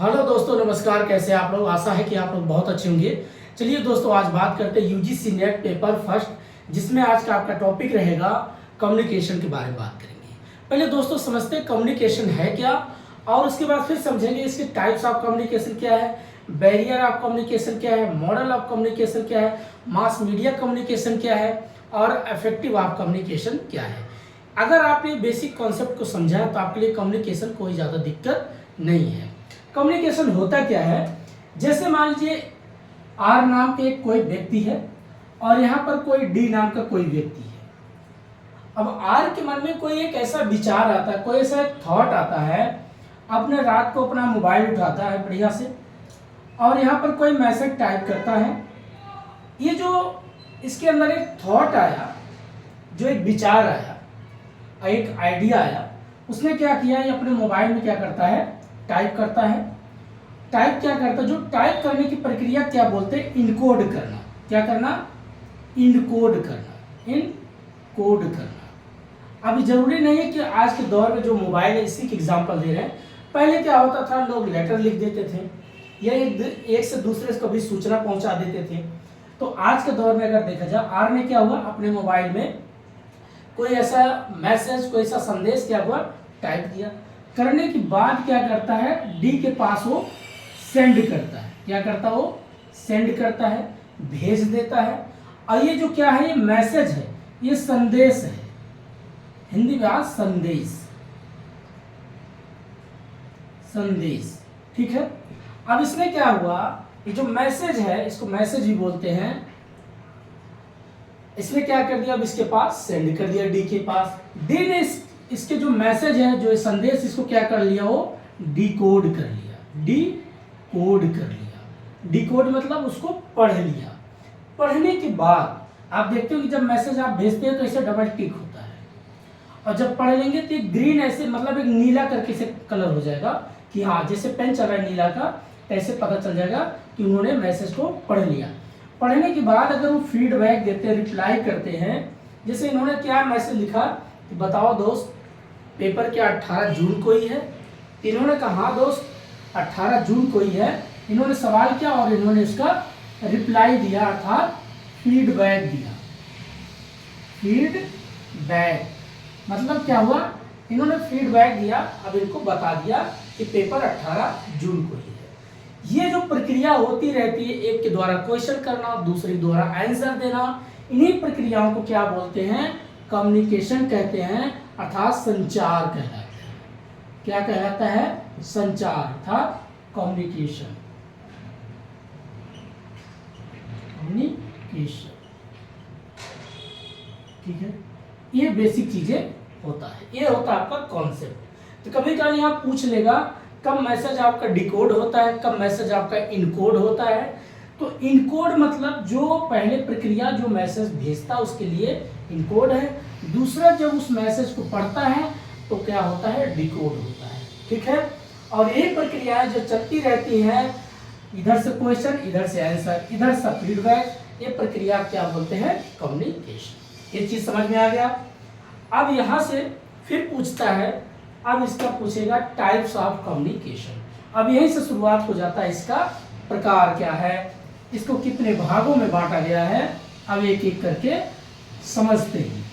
Hello दोस्तों, नमस्कार। कैसे आप लोग? आशा है कि आप लोग बहुत अच्छे होंगे। चलिए दोस्तों, आज बात करते हैं यूजीसी नेट पेपर फर्स्ट, जिसमें आज का आपका टॉपिक रहेगा कम्युनिकेशन के बारे में बात करेंगे। पहले दोस्तों समझते हैं कम्युनिकेशन है क्या, और उसके बाद फिर समझेंगे इसके टाइप्स ऑफ कम्युनिकेशन क्या है, बैरियर ऑफ कम्युनिकेशन क्या है, मॉडल ऑफ कम्युनिकेशन क्या है, मास मीडिया कम्युनिकेशन क्या है, और इफेक्टिव ऑफ कम्युनिकेशन क्या है। अगर आपने बेसिक कॉन्सेप्ट को समझा तो आपके लिए कम्युनिकेशन कोई ज़्यादा दिक्कत नहीं है। कम्युनिकेशन होता क्या है, जैसे मान लीजिए आर नाम के कोई व्यक्ति है और यहाँ पर कोई डी नाम का कोई व्यक्ति है। अब आर के मन में कोई एक ऐसा विचार आता है, कोई ऐसा एक थॉट आता है, अपने रात को अपना मोबाइल उठाता है बढ़िया से और यहाँ पर कोई मैसेज टाइप करता है। ये जो इसके अंदर एक थॉट आया, जो एक विचार आया, एक आइडिया आया, उसने क्या किया, ये अपने मोबाइल में क्या करता है, टाइप करता है। टाइप क्या करता है, जो टाइप करने की प्रक्रिया क्या बोलते हैं, इनकोड करना। क्या करना? इनकोड करना, इनकोड करना। अभी जरूरी नहीं है कि आज के दौर में जो मोबाइल है इसी की एग्जांपल दे रहे हैं। पहले क्या होता था, लोग लेटर लिख देते थे या एक से दूसरे से कभी सूचना पहुंचा देते थे। तो आज के दौर में अगर देखा जाए, आर ने क्या हुआ, अपने मोबाइल में कोई ऐसा मैसेज, कोई ऐसा संदेश क्या हुआ, टाइप किया। करने के बाद क्या करता है, डी के पास वो सेंड करता है। क्या करता है वो? सेंड करता है, भेज देता है। और ये जो क्या है, ये मैसेज है, ये संदेश है। हिंदी में आज संदेश, संदेश, ठीक है। अब इसमें क्या हुआ, ये जो मैसेज है इसको मैसेज ही बोलते हैं। इसने क्या कर दिया, अब इसके पास सेंड कर दिया डी के पास। डी ने इसके जो मैसेज है, जो संदेश, इसको क्या कर लिया, वो डिकोड कर लिया, डिकोड कर लिया। डिकोड मतलब उसको पढ़ लिया। पढ़ने के बाद आप देखते हो कि जब मैसेज आप भेजते हैं तो इसे डबल टिक होता है, और जब पढ़ लेंगे तो एक ग्रीन ऐसे, मतलब एक नीला करके से कलर हो जाएगा कि हाँ, जैसे पेन चल रहा है नीला का, ऐसे पता चल जाएगा कि उन्होंने मैसेज को पढ़ लिया। पढ़ने के बाद अगर वो फीडबैक देते हैं, रिप्लाई करते हैं, जैसे इन्होंने क्या मैसेज लिखा कि बताओ दोस्त, पेपर क्या 18 जून को ही है? इन्होंने कहा हाँ दोस्त, 18 जून को ही है। इन्होंने सवाल किया और इन्होंने इसका रिप्लाई दिया, अर्थात फीडबैक दिया। फीडबैक मतलब क्या हुआ, इन्होंने फीडबैक दिया। अब इनको बता दिया कि पेपर 18 जून को ही है। ये जो प्रक्रिया होती रहती है, एक के द्वारा क्वेश्चन करना, दूसरे द्वारा आंसर देना, इन्हीं प्रक्रियाओं को क्या बोलते हैं, कम्युनिकेशन कहते हैं, अर्थात संचार कहलाता है। क्या कहलाता है? संचार, अर्थात कम्युनिकेशन, कम्युनिकेशन, ठीक है। ये बेसिक चीजें होता है, ये होता है आपका कॉन्सेप्ट। तो कभी कभी यहाँ पूछ लेगा कब मैसेज आपका डिकोड होता है, कब मैसेज आपका इनकोड होता है। तो इनकोड मतलब जो पहले प्रक्रिया, जो मैसेज भेजता है उसके लिए इनकोड है। दूसरा जब उस मैसेज को पढ़ता है तो क्या होता है, डिकोड होता है, ठीक है। और ये प्रक्रियाएं जो चलती रहती हैं, इधर से क्वेश्चन, इधर से आंसर, इधर से फीडबैक, ये प्रक्रिया क्या बोलते हैं, कम्युनिकेशन। ये चीज समझ में आ गया। अब यहाँ से फिर पूछता है, अब इसका पूछेगा टाइप्स ऑफ कम्युनिकेशन। अब यहीं से शुरुआत हो जाता है, इसका प्रकार क्या है, इसको कितने भागों में बांटा गया है। अब एक एक करके समझते हैं।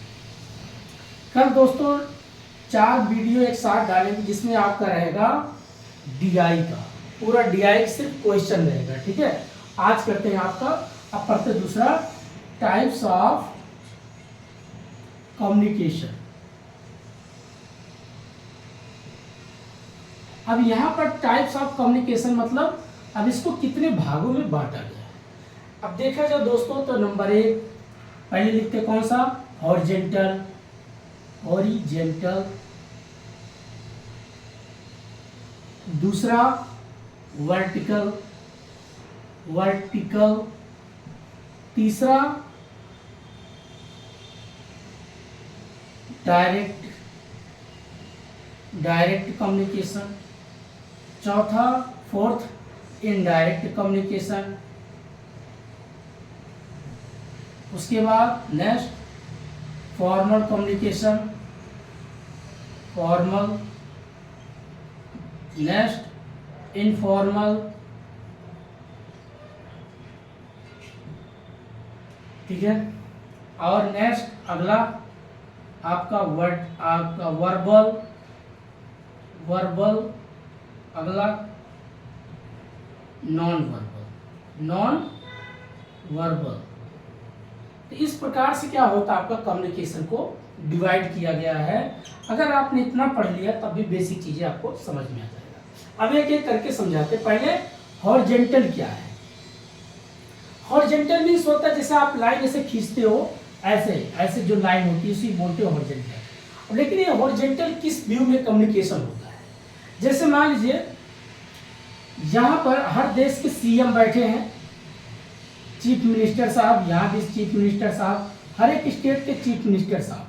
कल दोस्तों 4 वीडियो एक साथ डालेंगे, जिसमें आपका रहेगा डीआई का, पूरा डीआई सिर्फ क्वेश्चन रहेगा, ठीक है। आज करते हैं आपका, अब पढ़ते दूसरा, टाइप्स ऑफ कम्युनिकेशन। अब यहाँ पर टाइप्स ऑफ कम्युनिकेशन मतलब अब इसको कितने भागों में बांटा गया है। अब देखा जाए दोस्तों तो नंबर 1 पहले लिखते कौन सा, हॉरिजेंटल, हॉरिजेंटल। दूसरा वर्टिकल, वर्टिकल। तीसरा डायरेक्ट, डायरेक्ट कम्युनिकेशन। चौथा, फोर्थ, इनडायरेक्ट कम्युनिकेशन। उसके बाद next formal communication, formal. Next informal, ठीक है। और नेक्स्ट अगला आपका वर्बल, अगला नॉन वर्बल। तो इस प्रकार से क्या होता है, आपका कम्युनिकेशन को डिवाइड किया गया है। अगर आपने इतना पढ़ लिया तब भी बेसिक चीजें आपको समझ में आ जाएगा। अब एक एक करके समझाते। पहले हॉरिजॉन्टल क्या है। हॉरिजॉन्टल मीन्स होता है जैसे आप लाइन ऐसे खींचते हो, ऐसे जो लाइन होती है उसी बोलते हो हॉरिजॉन्टल। लेकिन ये हॉरिजॉन्टल किस व्यू में कम्युनिकेशन होता है। जैसे मान लीजिए यहाँ पर हर देश के सीएम बैठे हैं, चीफ मिनिस्टर साहब, यहाँ भी चीफ मिनिस्टर साहब, हर एक स्टेट के चीफ मिनिस्टर साहब हैं।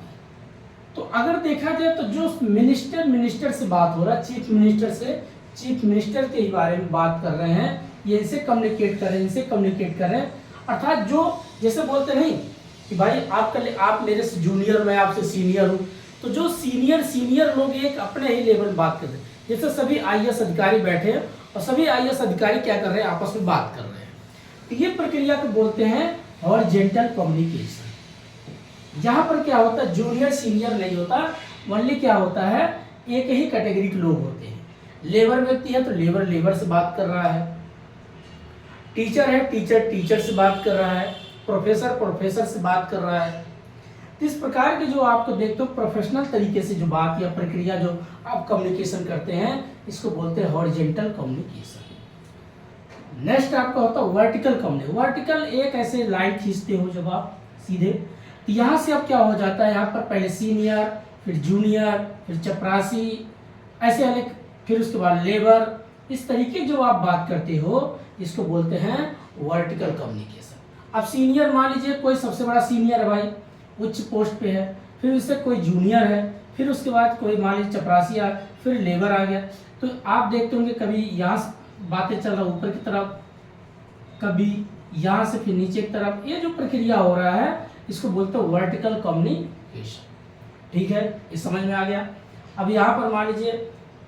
तो अगर देखा जाए तो जो मिनिस्टर से बात हो रहा है, चीफ मिनिस्टर से, चीफ मिनिस्टर के ही बारे में बात कर रहे हैं, ये इनसे कम्युनिकेट कर रहे हैं, इनसे कम्युनिकेट कर रहे हैं। अर्थात जो जैसे बोलते नहीं कि भाई आप मेरे से जूनियर, मैं आपसे सीनियर हूँ, तो जो सीनियर लोग एक अपने ही लेवल बात कर रहे हैं। जैसे सभी आईएएस अधिकारी बैठे हैं और सभी आईएएस अधिकारी क्या कर रहे हैं, आपस में बात कर रहे हैं। तो ये प्रक्रिया को बोलते हैं हॉरिजॉन्टल कम्युनिकेशन। यहाँ पर क्या होता है, जूनियर सीनियर नहीं होता, ओनली क्या होता है, एक ही कैटेगरी के लोग होते हैं। लेबर व्यक्ति है तो लेबर से बात कर रहा है, टीचर है टीचर से बात कर रहा है, प्रोफेसर से बात कर रहा है। तो इस प्रकार के जो आपको देखते हो प्रोफेशनल तरीके से जो बात या प्रक्रिया जो आप कम्युनिकेशन करते हैं, इसको बोलते हैं हॉरिजॉन्टल कम्युनिकेशन। नेक्स्ट आपका होता है वर्टिकल कम्युनिकेशन। वर्टिकल एक ऐसे लाइन खींचते हो जब आप सीधे, तो यहाँ से अब क्या हो जाता है, यहाँ पर पहले सीनियर, फिर जूनियर, फिर चपरासी, ऐसे अलग, फिर उसके बाद लेबर, इस तरीके जो आप बात करते हो इसको बोलते हैं वर्टिकल कम्युनिकेशन। अब सीनियर मान लीजिए कोई सबसे बड़ा सीनियर है भाई, उच्च पोस्ट पे है, फिर उससे कोई जूनियर है, फिर उसके बाद कोई मान लीजिए चपरासी आ, फिर लेबर आ गया। तो आप देखते होंगे कभी यहाँ बातें चल रहा ऊपर की तरफ, कभी यहाँ से फिर नीचे की तरफ, ये जो प्रक्रिया हो रहा है इसको बोलते हैं वर्टिकल कम्युनिकेशन। ठीक है, ये समझ में आ गया। अब यहाँ पर मान लीजिए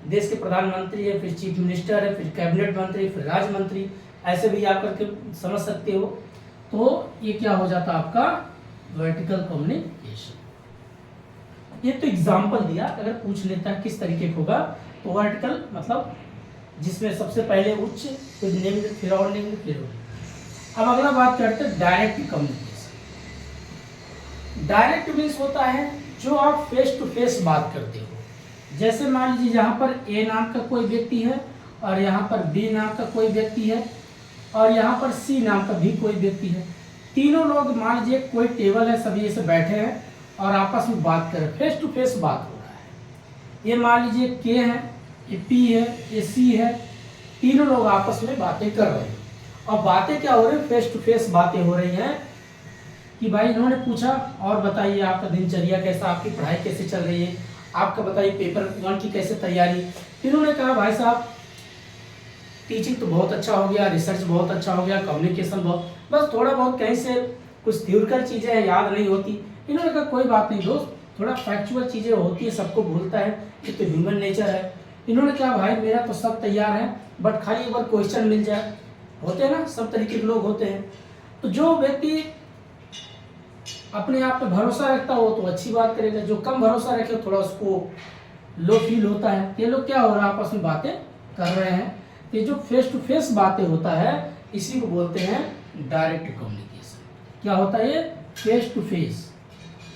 देश के प्रधानमंत्री है, फिर चीफ मिनिस्टर है, फिर कैबिनेट मंत्री, फिर राज्य मंत्री, ऐसे भी आप करके समझ सकते हो। तो ये क्या हो जाता है आपका वर्टिकल कम्युनिकेशन। ये तो एग्जाम्पल दिया, अगर पूछ लेता है किस तरीके का होगा, तो वर्टिकल मतलब जिसमें सबसे पहले उच्च, फिर निम्न, फिर और निम्न, फिर और। अब अगला बात करते हैं डायरेक्ट कम्युनिकेशन। डायरेक्ट मीन्स होता है जो आप फेस टू फेस बात करते हो। जैसे मान लीजिए यहाँ पर ए नाम का कोई व्यक्ति है, और यहाँ पर बी नाम का कोई व्यक्ति है, और यहाँ पर सी नाम का भी कोई व्यक्ति है। तीनों लोग मान लीजिए कोई टेबल है, सभी ऐसे बैठे हैं और आपस में बात कर रहे हैं, फेस टू फेस बात हो रहा है। ये मान लीजिए के है, ये पी है, ये सी है, तीनों लोग आपस में बातें कर रहे हैं। और बातें क्या हो रही है, फेस टू फेस बातें हो रही हैं कि भाई इन्होंने पूछा और बताइए आपका दिनचर्या कैसा, आपकी पढ़ाई कैसे चल रही है, आपका बताइए पेपर 1 की कैसे तैयारी। इन्होंने कहा भाई साहब टीचिंग तो बहुत अच्छा हो गया, रिसर्च बहुत अच्छा हो गया, कम्युनिकेशन बहुत, बस थोड़ा बहुत कहीं से कुछ थ्योरिकल चीज़ें हैं याद नहीं होती। इन्होंने कहा कोई बात नहीं दोस्त, थोड़ा फैक्चुअल चीज़ें होती है, सबको भूलता है, ये तो ह्यूमन नेचर है। इन्होंने कहा भाई मेरा तो सब तैयार है, बट खाली एक बार क्वेश्चन मिल जाए। होते हैं ना, सब तरीके के लोग होते हैं। तो जो व्यक्ति अपने आप पे भरोसा रखता हो तो अच्छी बात करेगा, जो कम भरोसा रखे थोड़ा उसको लो फील होता है। ये लोग क्या हो रहा है, आपस में बातें कर रहे हैं। ये जो फेस टू फेस बातें होता है इसी को बोलते हैं डायरेक्ट कम्युनिकेशन। क्या होता है ये, फेस टू फेस।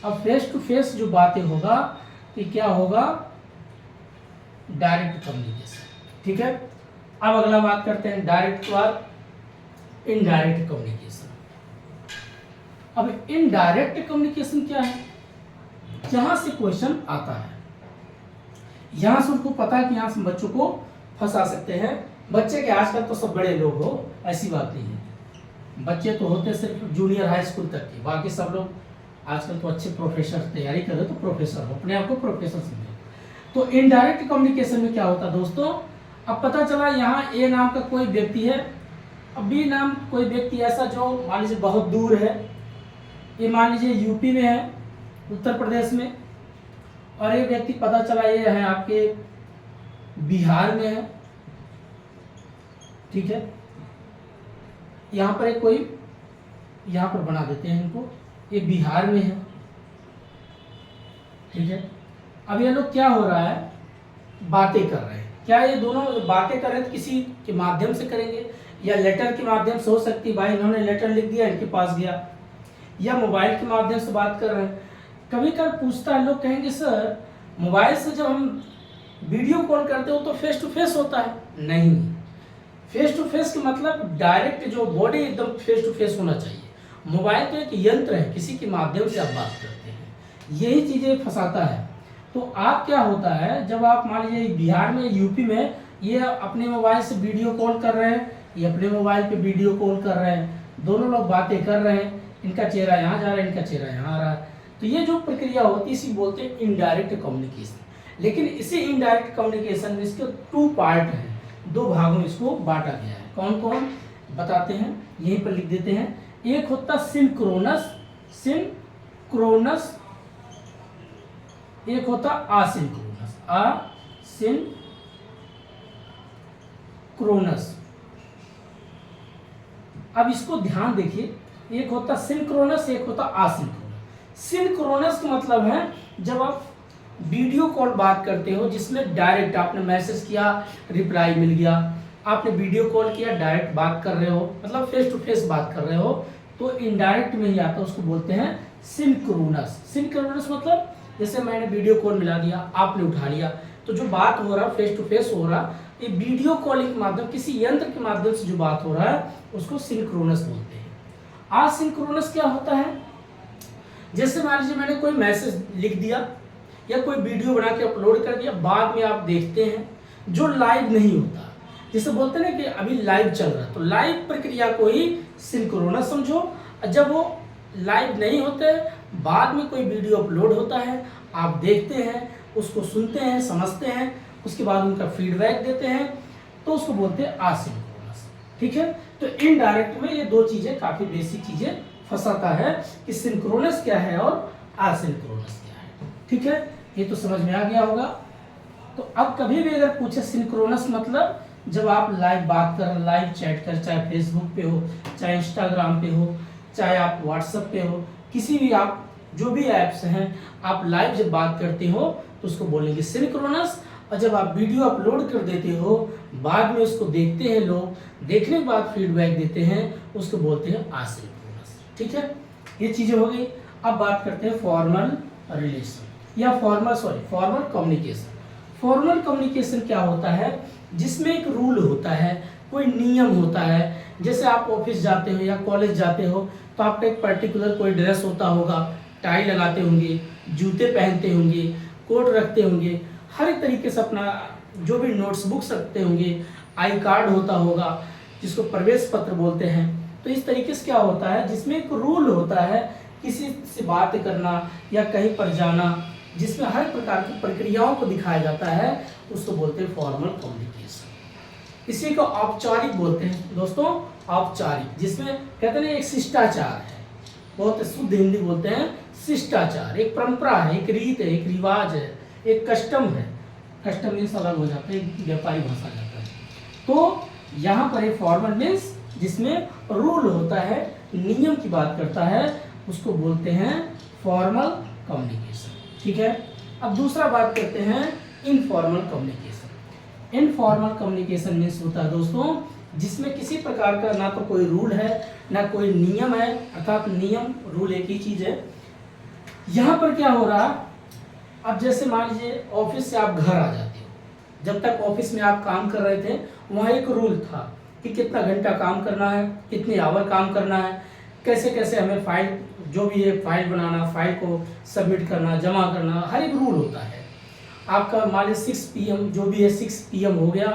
अब फेस टू फेस जो बातें होगा ये क्या होगा, डायरेक्ट कम्युनिकेशन। ठीक है, अब अगला बात करते हैं डायरेक्ट और इनडायरेक्ट कम्युनिकेशन। अब इनडायरेक्ट कम्युनिकेशन क्या है, जहां से क्वेश्चन आता है, यहां से उनको पता है कि यहां से बच्चों को फंसा सकते हैं। बच्चे के आजकल तो सब बड़े लोग हो, ऐसी बात नहीं है। बच्चे तो होते सिर्फ जूनियर हाई स्कूल तक के, बाकी सब लोग आजकल तो अच्छे प्रोफेसर तैयारी कर रहे, तो प्रोफेसर हो, अपने आप को प्रोफेसर समझो। तो इनडायरेक्ट कम्युनिकेशन में क्या होता है दोस्तों, अब पता चला यहाँ ए नाम का कोई व्यक्ति है, अब बी नाम कोई व्यक्ति ऐसा जो मान लीजिए बहुत दूर है, ये मान लीजिए यूपी में है, उत्तर प्रदेश में, और ये व्यक्ति पता चला ये है आपके बिहार में है, ठीक है, यहाँ पर एक कोई, यहाँ पर बना देते हैं इनको, ये बिहार में है, ठीक है। अब ये लोग क्या हो रहा है, बातें कर रहे हैं। क्या ये दोनों बातें कर रहे हैं तो किसी के माध्यम से करेंगे, या लेटर के माध्यम से हो सकती है, भाई इन्होंने लेटर लिख दिया इनके पास गया, या मोबाइल के माध्यम से बात कर रहे हैं। कभी कभी पूछता है, लोग कहेंगे सर मोबाइल से जब हम वीडियो कॉल करते हो तो फेस टू फेस होता है। नहीं, फेस टू फेस का मतलब डायरेक्ट जो बॉडी एकदम फेस टू फेस होना चाहिए। मोबाइल तो एक यंत्र है, किसी के माध्यम से आप बात करते हैं, यही चीज़ें फंसाता है। तो आप क्या होता है, जब आप मान लीजिए बिहार में, यूपी में, ये अपने मोबाइल से वीडियो कॉल कर रहे हैं, ये अपने मोबाइल पे वीडियो कॉल कर रहे हैं, दोनों लोग बातें कर रहे हैं, इनका चेहरा यहाँ जा रहा है, इनका चेहरा यहाँ आ रहा है। तो ये जो प्रक्रिया होती है इसी बोलते हैं इनडायरेक्ट कम्युनिकेशन। लेकिन इसी इनडायरेक्ट कम्युनिकेशन में इसके 2 पार्ट हैं, 2 भागों में इसको बांटा गया है। कौन कौन बताते हैं, यहीं पर लिख देते हैं। एक होता सिंक्रोनस, सिंक्रोनस, एक होता आसिंक्रोनस, आसिंक्रोनस। अब इसको ध्यान देखिए, एक होता सिंक्रोनस, एक होता आसिंक्रोनस। सिंक्रोनस का मतलब है जब आप वीडियो कॉल बात करते हो, जिसमें डायरेक्ट आपने मैसेज किया, रिप्लाई मिल गया, आपने वीडियो कॉल किया, डायरेक्ट बात कर रहे हो, मतलब फेस टू फेस बात कर रहे हो, तो इनडायरेक्ट में ही आता है, उसको बोलते हैं सिंक्रोनस। सिंक्रोनस मतलब जैसे मैंने वीडियो कॉल मिला दिया, आपने उठा लिया, तो जो बात हो रहा फेस टू फेस हो रहा, ये वीडियो कॉलिंग के माध्यम, किसी यंत्र के माध्यम से जो बात हो रहा है उसको सिंक्रोनस बोलते हैं। असिंक्रोनस क्या होता है, जैसे मान लीजिए मैंने कोई मैसेज लिख दिया या कोई वीडियो बना के अपलोड कर दिया, बाद में आप देखते हैं, जो लाइव नहीं होता, जिसे बोलते हैं ना कि अभी लाइव चल रहा है, तो लाइव प्रक्रिया को ही सिंक्रोनस समझो। जब वो लाइव नहीं होते, बाद में कोई वीडियो अपलोड होता है, आप देखते हैं, उसको सुनते हैं, समझते हैं, उसके बाद उनका फीडबैक देते हैं, तो उसको बोलते हैं आसिंक्रोनस। ठीक है, तो इनडायरेक्ट में ये 2 चीज़ें, काफ़ी बेसिक चीज़ें फंसाता है कि सिंक्रोनस क्या है और आसिंक्रोनस क्या है। ठीक है, ये तो समझ में आ गया होगा। तो अब कभी भी अगर पूछे सिंक्रोनस मतलब जब आप लाइव बात कर, लाइव चैट कर, चाहे फेसबुक पे हो, चाहे इंस्टाग्राम पे हो, चाहे आप व्हाट्सएप पे हो, किसी भी आप जो भी ऐप्स हैं, आप लाइव जब बात करते हो तो उसको बोलेंगे सिंक्रोनस। और जब आप वीडियो अपलोड कर देते हो, बाद में उसको देखते हैं लोग, देखने के बाद फीडबैक देते हैं, उसको बोलते हैं आसिंक्रोनस। ठीक है, ये चीज़ें हो गई। अब बात करते हैं फॉर्मल रिलेशन या फॉर्मल कम्युनिकेशन। फॉर्मल कम्युनिकेशन क्या होता है, जिसमें एक रूल होता है, कोई नियम होता है। जैसे आप ऑफिस जाते हो या कॉलेज जाते हो, तो आपका एक पर्टिकुलर कोई ड्रेस होता होगा, टाई लगाते होंगे, जूते पहनते होंगे, कोट रखते होंगे, हर एक तरीके से अपना जो भी नोट्स बुक्स रखते होंगे, आई कार्ड होता होगा, जिसको प्रवेश पत्र बोलते हैं। तो इस तरीके से क्या होता है, जिसमें एक रूल होता है, किसी से बात करना या कहीं पर जाना, जिसमें हर प्रकार की प्रक्रियाओं को दिखाया जाता है, उसको बोलते हैं फॉर्मल कम्युनिकेशन। इसी को औपचारिक बोलते हैं दोस्तों, औपचारिक, जिसमें कहते हैं एक शिष्टाचार है, बहुत शुद्ध हिंदी बोलते हैं शिष्टाचार, एक परंपरा है, एक रीत है, एक रिवाज है, एक कस्टम है। कस्टम मीन्स अलग हो जाता है, व्यापारी भाषा जाता है। तो यहाँ पर एक फॉर्मल मीन्स जिसमें रूल होता है, नियम की बात करता है, उसको बोलते हैं फॉर्मल कम्युनिकेशन। ठीक है, अब दूसरा बात करते हैं informal communication. Informal communication means होता है दोस्तों, जिसमें किसी प्रकार का ना तो कोई रूल है, ना कोई नियम है, अर्थात नियम रूल एक ही चीज है। यहाँ पर क्या हो रहा, अब जैसे मान लीजिए ऑफिस से आप घर आ जाते हो, जब तक ऑफिस में आप काम कर रहे थे, वहाँ एक रूल था कि कितना घंटा काम करना है, कितने आवर काम करना है, कैसे कैसे हमें फाइल, जो भी है फाइल बनाना, फाइल को सबमिट करना, जमा करना, हर एक रूल होता है। आपका मान लीजिए 6 PM जो भी है, 6 PM हो गया,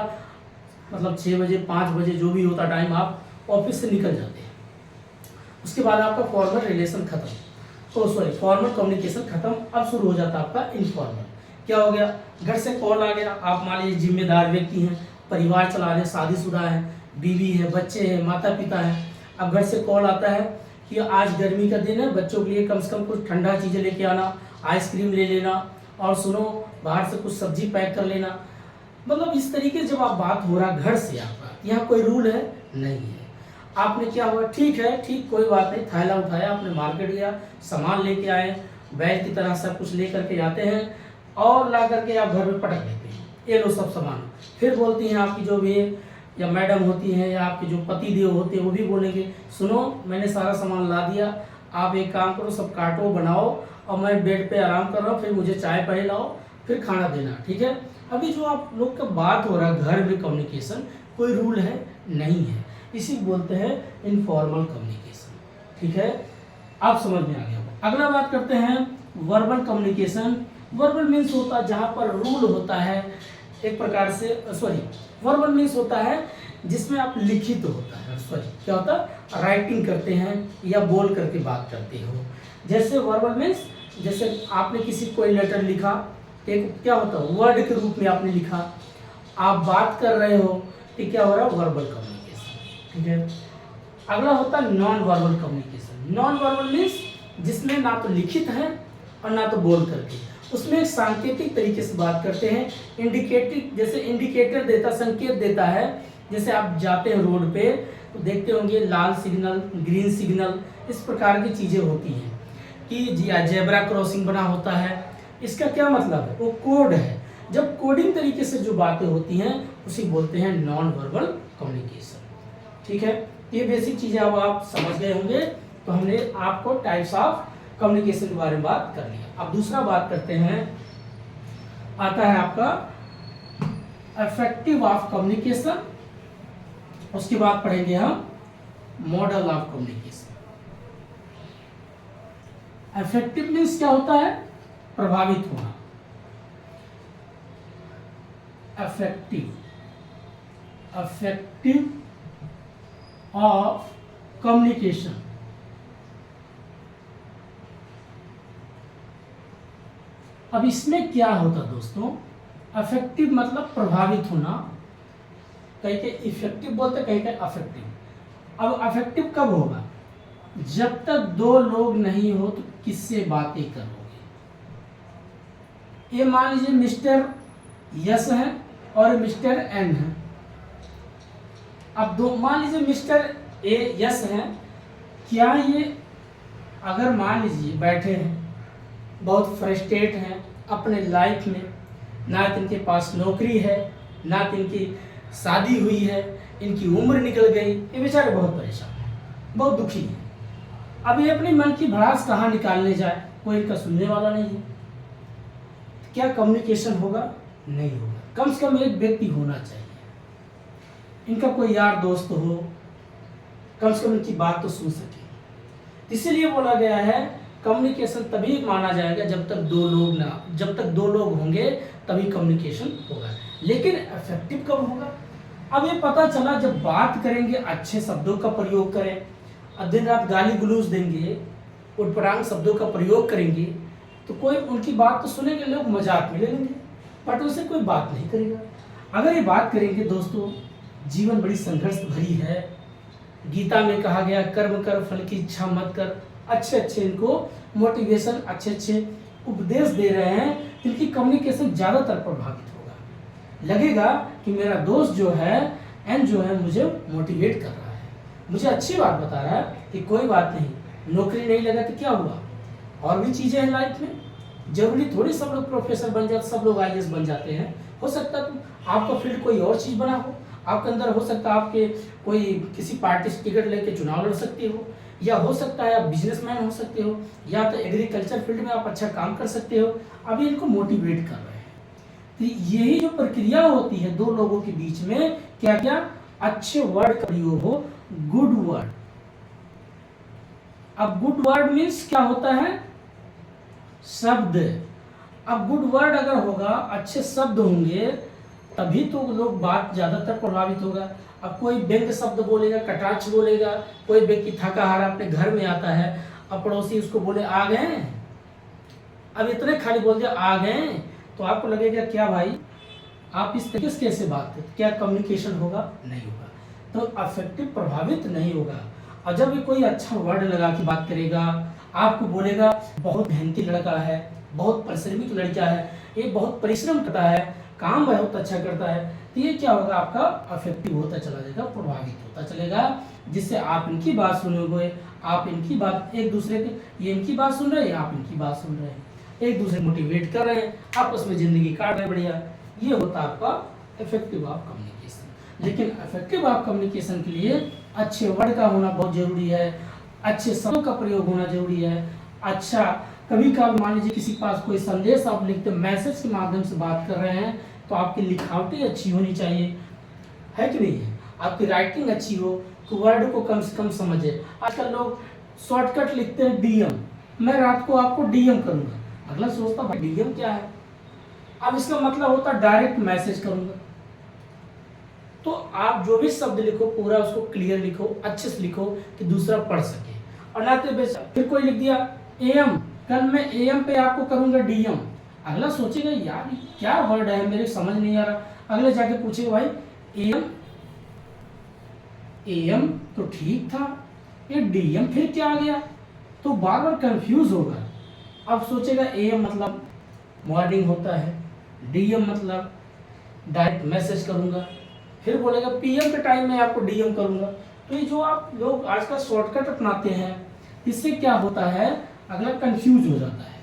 मतलब 6 बजे 5 बजे जो भी होता टाइम, आप ऑफिस से निकल जाते हैं। उसके बाद आपका फॉर्मल रिलेशन खत्म, फॉर्मल कम्युनिकेशन खत्म। अब शुरू हो जाता है आपका इनफॉर्मल। क्या हो गया, घर से कॉल आ गया, आप मान लीजिए जिम्मेदार व्यक्ति हैं, परिवार चला रहे हैं, शादीशुदा है, बीवी है, बच्चे हैं, माता पिता हैं। अब घर से कॉल आता है कि आज गर्मी का दिन है, बच्चों के लिए कम से कम कुछ ठंडा चीज़ें लेके आना, आइसक्रीम ले लेना, और सुनो बाहर से कुछ सब्जी पैक कर लेना। मतलब इस तरीके से जब आप बात हो रहा घर से आपका, यहाँ कोई रूल है नहीं है। आपने क्या हुआ, ठीक है, ठीक, कोई बात नहीं, थैला उठाया, आपने मार्केट गया, सामान लेके आए, बैग की तरह सब कुछ ले करके जाते हैं और ला करके आप घर में पटक देते हैं, ये लो सब सामान। फिर बोलती हैं आपकी जो भी या मैडम होती हैं या आपके जो पति देव होते हैं वो भी बोलेंगे, सुनो मैंने सारा सामान ला दिया, आप एक काम करो, सब काटो बनाओ और मैं बेड पे आराम कर रहा हूँ, फिर मुझे चाय पानी लाओ, फिर खाना देना, ठीक है। अभी जो आप लोग का बात हो रहा है घर में कम्युनिकेशन, कोई रूल है नहीं है, इसी को बोलते हैं इनफॉर्मल कम्युनिकेशन, ठीक है। आप समझ में आ गया होगा। अगला बात करते हैं वर्बल कम्युनिकेशन। वर्बल मीन्स होता है जहाँ पर रूल होता है एक प्रकार से, वर्बल मीन्स होता है जिसमें आप लिखित होता है, क्या होता है, राइटिंग करते हैं या बोल करके बात करते हो। जैसे वर्बल मीन्स, जैसे आपने किसी को कोई लेटर लिखा, एक क्या होता है, वर्ड के रूप में आपने लिखा, आप बात कर रहे हो, तो क्या हो रहा है, वर्बल कम्युनिकेशन, ठीक है। अगला होता है non verbal communication. Non verbal means जिसमें ना तो लिखित है और ना तो बोल करके, उसमें एक सांकेतिक तरीके से बात करते हैं, इंडिकेटिव, जैसे इंडिकेटर देता, संकेत देता है। जैसे आप जाते हैं रोड पे तो देखते होंगे लाल सिग्नल, ग्रीन सिग्नल, इस प्रकार की चीज़ें होती हैं कि जेब्रा क्रॉसिंग बना होता है। इसका क्या मतलब है, वो कोड है। जब कोडिंग तरीके से जो बातें होती हैं उसी बोलते हैं नॉन वर्बल कम्युनिकेशन, ठीक है। ये बेसिक चीज़ें अब आप समझ गए होंगे। तो हमने आपको टाइप्स ऑफ कम्युनिकेशन के बारे में बात कर लिया। अब दूसरा बात करते हैं, आता है आपका इफेक्टिव ऑफ कम्युनिकेशन। उसके बाद पढ़ेंगे हम model of communication. Effective means क्या होता है, प्रभावित होना। Effective of communication. अब इसमें क्या होता दोस्तों, अफेक्टिव मतलब प्रभावित होना, कहीं के इफेक्टिव बोलते, कहीं के अफेक्टिव। अब अफेक्टिव कब होगा, जब तक दो लोग नहीं हो तो किससे बातें करोगे। ये मान लीजिए मिस्टर यस है और मिस्टर एन है। अब दो, मान लीजिए मिस्टर ए यस है, क्या ये अगर मान लीजिए बैठे हैं, बहुत फ्रस्ट्रेट हैं अपने लाइफ में, ना तो इनके पास नौकरी है, ना तो इनकी शादी हुई है, इनकी उम्र निकल गई, ये बेचारे बहुत परेशान हैं, बहुत दुखी हैं। अब ये अपने मन की भड़ास कहाँ निकालने जाए, कोई इनका सुनने वाला नहीं है। क्या कम्युनिकेशन होगा, नहीं होगा। कम से कम एक व्यक्ति होना चाहिए, इनका कोई यार दोस्त हो, कम से कम इनकी बात तो सुन सके। इसीलिए बोला गया है कम्युनिकेशन तभी माना जाएगा जब तक दो लोग होंगे तभी कम्युनिकेशन होगा। लेकिन इफेक्टिव कब होगा, अब ये पता चला जब बात करेंगे अच्छे शब्दों का प्रयोग करें, और दिन रात गाली गलौज देंगे, उटपटांग शब्दों का प्रयोग करेंगे, तो कोई उनकी बात तो सुनेंगे, लोग मजाक में ले लेंगे, बट उनसे कोई बात नहीं करेगा। अगर ये बात करेंगे दोस्तों, जीवन बड़ी संघर्ष भरी है। गीता में कहा गया कर्म कर फल की इच्छा मत कर। अच्छे अच्छे इनको मोटिवेशन, अच्छे अच्छे उपदेश दे रहे हैं, इनकी कम्युनिकेशन ज़्यादातर प्रभावित होगा। लगेगा कि मेरा दोस्त जो है, एन जो है, मुझे मोटिवेट कर रहा है, मुझे अच्छी बात बता रहा है कि कोई बात नहीं, नौकरी नहीं लगा तो क्या हुआ, और भी चीज़ें हैं लाइफ में। जरूरी थोड़ी सब लोग प्रोफेसर बन जाते, सब लोग आईएएस बन जाते हैं। हो सकता है आपका फील्ड कोई और चीज़ बना हो, आपके अंदर हो सकता है आपके कोई किसी पार्टी से टिकट लेके चुनाव लड़ सकते हो, या हो सकता है आप बिजनेसमैन हो सकते हो, या तो एग्रीकल्चर फील्ड में आप अच्छा काम कर सकते हो। अभी इनको मोटिवेट कर रहे हैं। तो यही जो प्रक्रिया होती है दो लोगों के बीच में, क्या क्या अच्छे वर्ड का प्रयोग हो, गुड वर्ड। अब गुड वर्ड मीन्स क्या होता है, शब्द। अब गुड वर्ड अगर होगा, अच्छे शब्द होंगे, तभी तो लोग बात ज्यादातर प्रभावित होगा। अब कोई व्यंग शब्द बोलेगा, कटाक्ष बोलेगा, कोई व्यक्ति थका हारा अपने घर में आता है, अब पड़ोसी उसको बोले आ गए, अब इतने खाली बोल दिया आ गए, तो आपको लगेगा क्या भाई आप इस तरीके से कैसे बात करते, क्या कम्युनिकेशन होगा, नहीं होगा। तो अफेक्टिव प्रभावित नहीं होगा। और जब ये कोई अच्छा वर्ड लगा के बात करेगा, आपको बोलेगा बहुत मेहनती लड़का है, बहुत परिश्रमिक लड़का है, ये बहुत परिश्रम करता है, काम बहुत अच्छा करता है, तो ये क्या होगा, आपका अफेक्टिव होता चला जाएगा, प्रभावित होता चलेगा, जिससे आप इनकी बात सुनोगे, आप इनकी बात एक दूसरे के, ये इनकी बात सुन रहे हैं, आप इनकी बात सुन रहे हैं, एक दूसरे मोटिवेट कर रहे हैं, आपस में जिंदगी काट रहे हैं बढ़िया। ये होता है आपका इफेक्टिव ऑफ कम्युनिकेशन। लेकिन इफेक्टिव ऑफ कम्युनिकेशन के लिए अच्छे वर्ड का होना बहुत जरूरी है, अच्छे शब्दों का प्रयोग होना जरूरी है। अच्छा, कभी कभार मान लीजिए किसी के पास कोई संदेश आप लिखते, मैसेज के माध्यम से बात कर रहे हैं, तो आपकी लिखावटी अच्छी होनी चाहिए, है कि नहीं है, आपकी राइटिंग अच्छी हो, तो वर्ड को कम से कम समझे। आजकल लोग शॉर्टकट लिखते हैं डीएम, मैं रात को आपको डीएम करूंगा, अगला सोचता भाई डीएम क्या है, अब इसका मतलब होता डायरेक्ट मैसेज करूंगा। तो आप जो भी शब्द लिखो पूरा उसको क्लियर लिखो, अच्छे से लिखो कि दूसरा पढ़ सके, और ना तो फिर कोई लिख दिया एएम, कल मैं एएम पे आपको करूंगा डीएम, अगला सोचेगा यार क्या वर्ड है, मेरे समझ नहीं आ रहा, अगले जाके पूछेगा भाई एएम, एएम तो ठीक था, ये डीएम फिर क्या आ गया, तो बार बार कंफ्यूज होगा। अब सोचेगा एएम मतलब मॉर्निंग होता है, डीएम मतलब डायरेक्ट मैसेज करूंगा, फिर बोलेगा पीएम के टाइम में आपको डीएम करूंगा। तो ये जो आप लोग आजकल शॉर्टकट अपनाते हैं, इससे क्या होता है, अगला कंफ्यूज हो जाता है,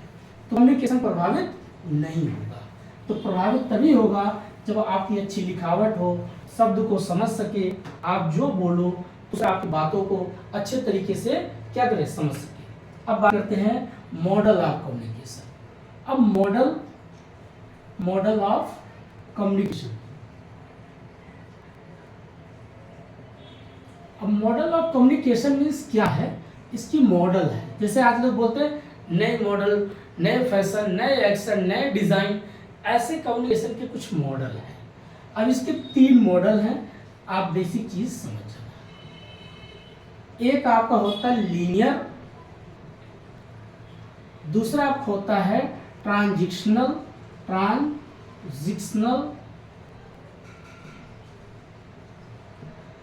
तो कम्युनिकेशन प्रभावित नहीं होगा। तो प्रभावित तभी होगा जब आपकी अच्छी लिखावट हो, शब्द को समझ सके, आप जो बोलो उसे आपकी बातों को अच्छे तरीके से क्या करें, समझ सके। अब बात करते हैं मॉडल ऑफ कम्युनिकेशन। अब मॉडल ऑफ कम्युनिकेशन, अब मॉडल ऑफ कम्युनिकेशन मीन्स क्या है, इसकी मॉडल है। जैसे आज लोग बोलते हैं नए मॉडल, नए फैशन, नए एक्शन, नए डिजाइन, ऐसे कम्युनिकेशन के कुछ मॉडल हैं। अब इसके 3 मॉडल हैं, आप बेसिक चीज समझ जाना। एक आपका होता है लीनियर, दूसरा आपका होता है ट्रांजिशनल,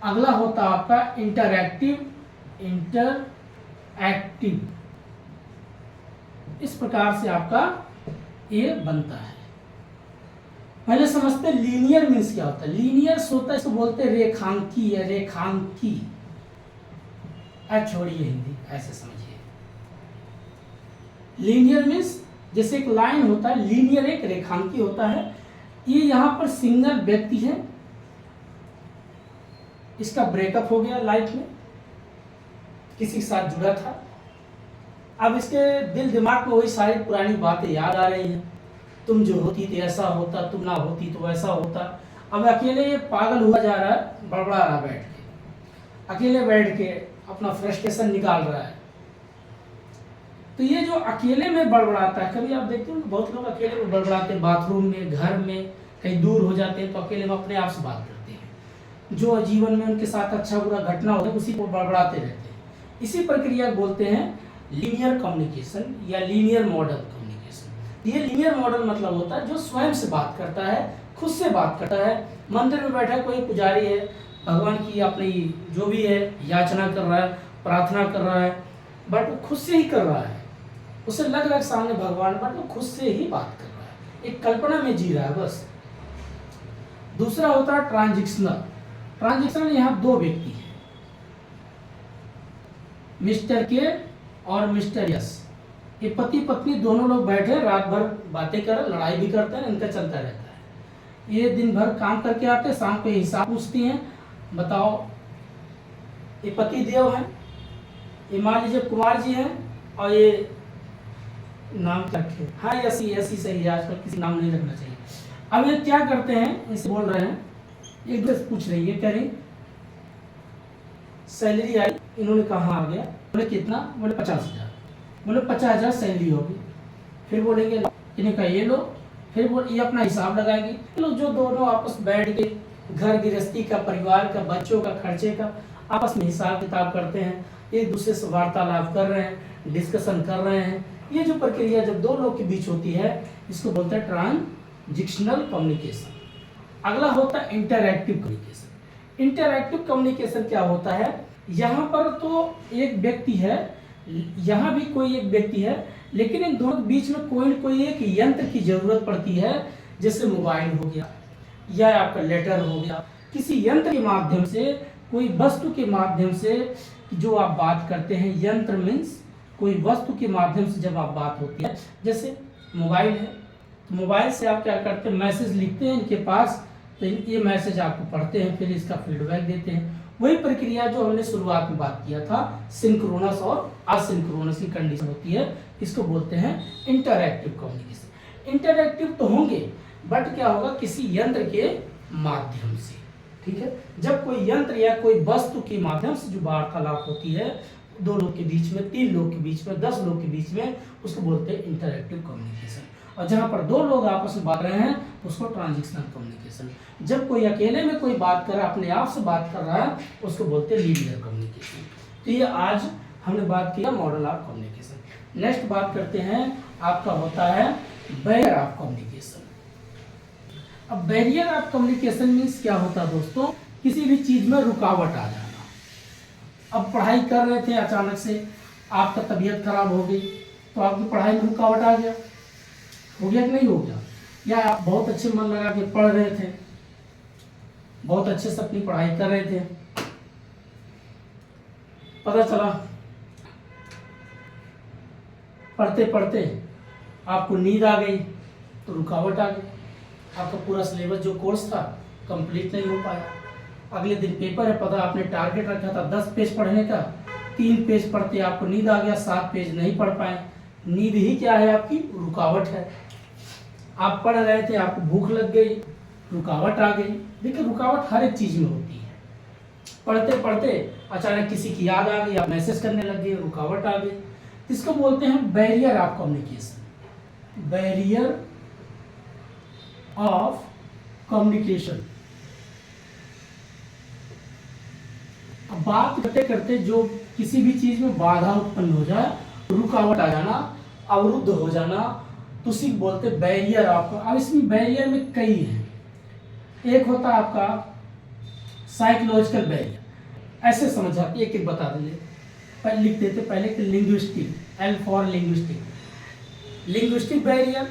अगला होता आपका इंटरएक्टिव। इस प्रकार से आपका ये बनता है। पहले समझते हैं लीनियर मीन्स क्या होता है। लीनियर होता है, इसको बोलते हैं रेखांकी या रेखांकी। छोड़िए हिंदी, ऐसे समझिए। लीनियर मीन्स जैसे एक लाइन होता है, लीनियर एक रेखांकी होता है। ये यहाँ पर सिंगल व्यक्ति है, इसका ब्रेकअप हो गया लाइफ में, किसी के साथ जुड़ा था, अब इसके दिल दिमाग में वही सारी पुरानी बातें याद आ रही हैं। तुम जो होती थी ऐसा होता, तुम ना होती तो वैसा होता। अब अकेले ये पागल हुआ जा रहा है, बड़बड़ा रहा बैठ के, अकेले बैठ के अपना फ्रस्ट्रेशन निकाल रहा है। तो ये जो अकेले में बड़बड़ाता है, कभी आप देखते हो बहुत लोग अकेले में बड़बड़ाते हैं, बाथरूम में, घर में, कहीं दूर हो जाते हैं तो अकेले में अपने आप से बात करते हैं। जो जीवन में उनके साथ अच्छा बुरा घटना होता है उसी को बड़बड़ाते रहते हैं। इसी प्रक्रिया बोलते हैं लीनियर कम्युनिकेशन या लीनियर मॉडल कम्युनिकेशन। ये लीनियर मॉडल मतलब होता है जो स्वयं से बात करता है, खुद से बात करता है। मंदिर में बैठा कोई पुजारी है, भगवान की अपनी जो भी है याचना कर रहा है, प्रार्थना कर रहा है, बट वो खुद से ही कर रहा है। उसे लग रहा है सामने भगवान, बट वो खुद से ही बात कर रहा है, एक कल्पना में जी रहा है बस। दूसरा होता है ट्रांजिशनल। ट्रांजिशनल यहाँ 2 व्यक्ति हैं, मिस्टर के और मिस्टर यस। ये पति पत्नी दोनों लोग बैठे रात भर बातें कर, लड़ाई भी करते हैं, इनका चलता रहता है। ये दिन भर काम करके आते हैं, शाम को हिसाब पूछती हैं, बताओ ये पति देव है, ये मान लीजिए कुमार जी हैं, और ये नाम रखे, हाँ यसी, यसी सही है, आजकल किसी नाम नहीं रखना चाहिए। अब ये क्या करते हैं, इसे बोल रहे हैं, एक दूसरे पूछ रही है, कह रही सैलरी आई, इन्होंने कहा आ गया, बोले कितना, बोले 50,000, बोले 50,000 सैलरी होगी। फिर बोलेंगे इन्हें कहा ये लो, फिर ये अपना हिसाब लगाएंगे। लोग जो दोनों आपस बैठ के घर गृहस्थी का, परिवार का, बच्चों का, खर्चे का आपस में हिसाब किताब करते हैं, एक दूसरे से वार्तालाप कर रहे हैं, डिस्कशन कर रहे हैं। ये जो प्रक्रिया जब 2 लोग के बीच होती है, इसको बोलते हैं ट्रांजिशनल कम्युनिकेशन। अगला होता है इंटरएक्टिव कम्युनिकेशन। इंटरएक्टिव कम्युनिकेशन क्या होता है, यहाँ पर तो एक व्यक्ति है, यहाँ भी कोई एक व्यक्ति है, लेकिन इन दोनों के बीच में कोई न कोई एक यंत्र की जरूरत पड़ती है, जैसे मोबाइल हो गया या आपका लेटर हो गया, किसी यंत्र के माध्यम से, कोई वस्तु के माध्यम से जो आप बात करते हैं, यंत्र मीन्स कोई वस्तु के माध्यम से जब आप बात होती है, जैसे मोबाइल है तो मोबाइल से आप क्या करते हैं, मैसेज लिखते हैं इनके पास, तो ये मैसेज आपको पढ़ते हैं, फिर इसका फीडबैक देते हैं। वही प्रक्रिया जो हमने शुरुआत में बात किया था, सिंक्रोनस और असिंक्रोनस की कंडीशन होती है, इसको बोलते हैं इंटरएक्टिव कम्युनिकेशन। इंटरएक्टिव तो होंगे बट क्या होगा, किसी यंत्र के माध्यम से, ठीक है। जब कोई यंत्र या कोई वस्तु के माध्यम से जो वार्तालाप होती है, 2 लोग के बीच में, 3 लोग के बीच में, 10 लोग के बीच में, उसको बोलते हैं इंटरएक्टिव कम्युनिकेशन। और जहां पर 2 लोग आपस में बात रहे हैं उसको ट्रांजैक्शनल कम्युनिकेशन। जब कोई अकेले में कोई बात कर रहा है, अपने आप से बात कर रहा है, उसको बोलते हैं लीनियर कम्युनिकेशन। तो ये आज हमने बात किया मॉडल ऑफ कम्युनिकेशन। नेक्स्ट बात करते हैं, आपका होता है बैरियर ऑफ कम्युनिकेशन। अब बैरियर ऑफ कम्युनिकेशन मीन्स क्या होता है दोस्तों, किसी भी चीज में रुकावट आ जाना। अब पढ़ाई कर रहे थे, अचानक से आपका तबीयत खराब हो गई तो आपकी पढ़ाई में रुकावट आ गया, हो गया कि नहीं हो गया? या आप बहुत अच्छे मन लगा के पढ़ रहे थे, बहुत अच्छे से अपनी पढ़ाई कर रहे थे, पता चला पढ़ते पढ़ते आपको नींद आ गई तो रुकावट आ गई, आपका पूरा सिलेबस जो कोर्स था कंप्लीट नहीं हो पाया। अगले दिन पेपर है, पता आपने टारगेट रखा था 10 पेज पढ़ने का, 3 पेज पढ़ते आपको नींद आ गया, 7 पेज नहीं पढ़ पाए। नींद ही क्या है, आपकी रुकावट है। आप पढ़ रहे थे, आपको भूख लग गई, रुकावट आ गई। देखिए रुकावट हर एक चीज में होती है। पढ़ते पढ़ते अचानक किसी की याद आ गई, आप मैसेज करने लग गए, रुकावट आ गई। इसको बोलते हैं barrier of communication. Barrier of communication. अब बात करते करते जो किसी भी चीज में बाधा उत्पन्न हो जाए, रुकावट आ जाना, अवरुद्ध हो जाना, तो उसी को बोलते हैं बैरियर ऑफ। अब इसमें बैरियर में कई हैं। एक होता है आपका साइकोलॉजिकल बैरियर, ऐसे समझ आती है, एक एक बता देंगे। पहले लिख देते पहले कि linguistic, L for linguistic, linguistic barrier,